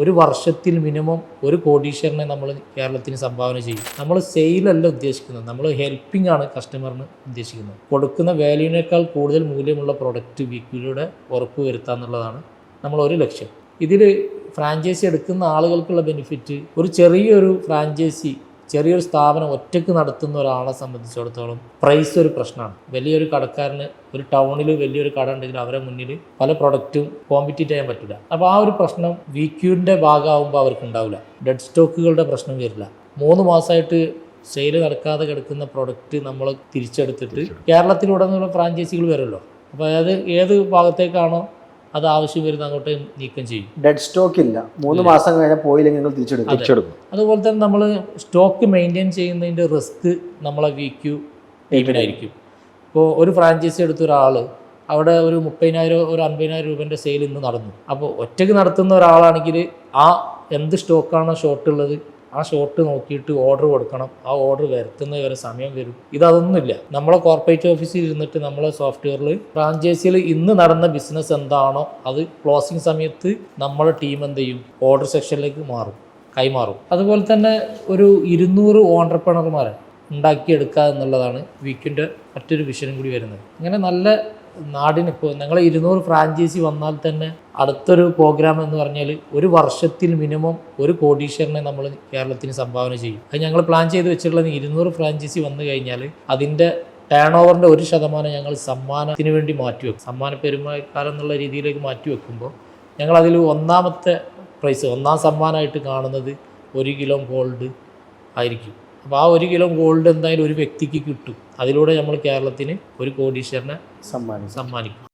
ഒരു വർഷത്തിൽ മിനിമം ഒരു കോടീശ്വരനെ നമ്മൾ കേരളത്തിന് സംഭാവന ചെയ്യും. നമ്മൾ സെയിലല്ല ഉദ്ദേശിക്കുന്നത്, നമ്മൾ ഹെൽപ്പിംഗ് ആണ് കസ്റ്റമറിന് ഉദ്ദേശിക്കുന്നത്. കൊടുക്കുന്ന വാല്യൂവിനേക്കാൾ കൂടുതൽ മൂല്യമുള്ള പ്രൊഡക്റ്റ് വീക്കിലൂടെ ഉറപ്പ് വരുത്തുക എന്നുള്ളതാണ് നമ്മളൊരു ലക്ഷ്യം. ഇതിൽ ഫ്രാഞ്ചൈസി എടുക്കുന്ന ആളുകൾക്കുള്ള ബെനിഫിറ്റ്, ഒരു ചെറിയൊരു സ്ഥാപനം ഒറ്റയ്ക്ക് നടത്തുന്ന ഒരാളെ സംബന്ധിച്ചിടത്തോളം പ്രൈസ് ഒരു പ്രശ്നമാണ്. വലിയൊരു കടക്കാരന് ഒരു ടൗണിൽ വലിയൊരു കട ഉണ്ടെങ്കിൽ അവരെ മുന്നിൽ പല പ്രൊഡക്റ്റും കോമ്പറ്റീറ്റ് ചെയ്യാൻ പറ്റില്ല. അപ്പോൾ ആ ഒരു പ്രശ്നം വീക്യൂവിൻ്റെ ഭാഗമാകുമ്പോൾ അവർക്ക് ഉണ്ടാവില്ല. ഡെഡ് സ്റ്റോക്കുകളുടെ പ്രശ്നം വരില്ല. 3 മാസമായിട്ട് സെയിൽ നടക്കാതെ കിടക്കുന്ന പ്രൊഡക്റ്റ് നമ്മൾ തിരിച്ചെടുത്തിട്ട് കേരളത്തിലുടനീളം ഫ്രാഞ്ചൈസികൾ വരുമല്ലോ. അപ്പോൾ അതായത് ഏത് ഭാഗത്തേക്കാണോ അത് ആവശ്യം വരുന്ന അങ്ങോട്ട് നീക്കം ചെയ്യും. ഡെഡ് സ്റ്റോക്ക് ഇല്ല, 3 മാസം കഴിഞ്ഞാൽ പോയില്ലെങ്കിൽ നിങ്ങൾ തിരിച്ചെടുക്കും. അതുപോലെ തന്നെ നമ്മൾ സ്റ്റോക്ക് മെയിൻറ്റെയിൻ ചെയ്യുന്നതിൻ്റെ റിസ്ക് നമ്മളെ വീക്യൂ ടീമിനായിരിക്കും. ഇപ്പോൾ ഒരു ഫ്രാഞ്ചൈസി എടുത്ത ഒരാൾ അവിടെ ഒരു 30,000 ഒരു 50,000 രൂപേൻ്റെ സെയിൽ ഇന്ന് നടന്നു. അപ്പോൾ ഒറ്റയ്ക്ക് നടത്തുന്ന ഒരാളാണെങ്കിൽ ആ എന്ത് സ്റ്റോക്കാണോ ഷോർട്ടുള്ളത് ആ ഷോട്ട് നോക്കിയിട്ട് ഓർഡർ കൊടുക്കണം. ആ ഓർഡർ വരുത്തുന്നത് വരെ സമയം വരും. ഇതൊന്നുമില്ല. നമ്മളെ കോർപ്പറേറ്റ് ഓഫീസിൽ ഇരുന്നിട്ട് നമ്മളെ സോഫ്റ്റ്വെയറിൽ ഫ്രാഞ്ചൈസിയിൽ ഇന്ന് നടന്ന ബിസിനസ് എന്താണോ അത് ക്ലോസിംഗ് സമയത്ത് നമ്മളെ ടീം എന്ത് ചെയ്യും, ഓർഡർ സെക്ഷനിലേക്ക് കൈമാറും. അതുപോലെ തന്നെ ഒരു 200 ഓൺട്രപ്രണർമാരെ ഉണ്ടാക്കിയെടുക്കുക എന്നുള്ളതാണ് വീക്കിൻ്റെ മറ്റൊരു വിഷയം കൂടി വരുന്നത്. അങ്ങനെ നല്ല നാടിനിപ്പോൾ ഞങ്ങൾ 200 ഫ്രാഞ്ചൈസി വന്നാൽ തന്നെ അടുത്തൊരു പ്രോഗ്രാം എന്ന് പറഞ്ഞാൽ ഒരു വർഷത്തിൽ മിനിമം ഒരു കോടീശ്വരനെ നമ്മൾ കേരളത്തിന് സംഭാവന ചെയ്യും. അത് ഞങ്ങൾ പ്ലാൻ ചെയ്ത് വെച്ചിട്ടുള്ളത് 200 ഫ്രാഞ്ചൈസി വന്നു കഴിഞ്ഞാൽ അതിൻ്റെ ടേൺ ഓവറിൻ്റെ 1% ഞങ്ങൾ സമ്മാനത്തിന് വേണ്ടി മാറ്റിവെക്കും. സമ്മാന പെരുമാറ്റക്കാരൻ എന്നുള്ള രീതിയിലേക്ക് മാറ്റിവെക്കുമ്പോൾ ഞങ്ങളതിൽ ഒന്നാമത്തെ പ്രൈസ്, ഒന്നാം സമ്മാനമായിട്ട് കാണുന്നത് 1 കിലോ ഗോൾഡ് ആയിരിക്കും. അപ്പോൾ ആ 1 കിലോ ഗോൾഡ് എന്തായാലും ഒരു വ്യക്തിക്ക് കിട്ടും. അതിലൂടെ നമ്മൾ കേരളത്തിന് ഒരു കോടീശ്വരനെ സമ്മാനിക്കും.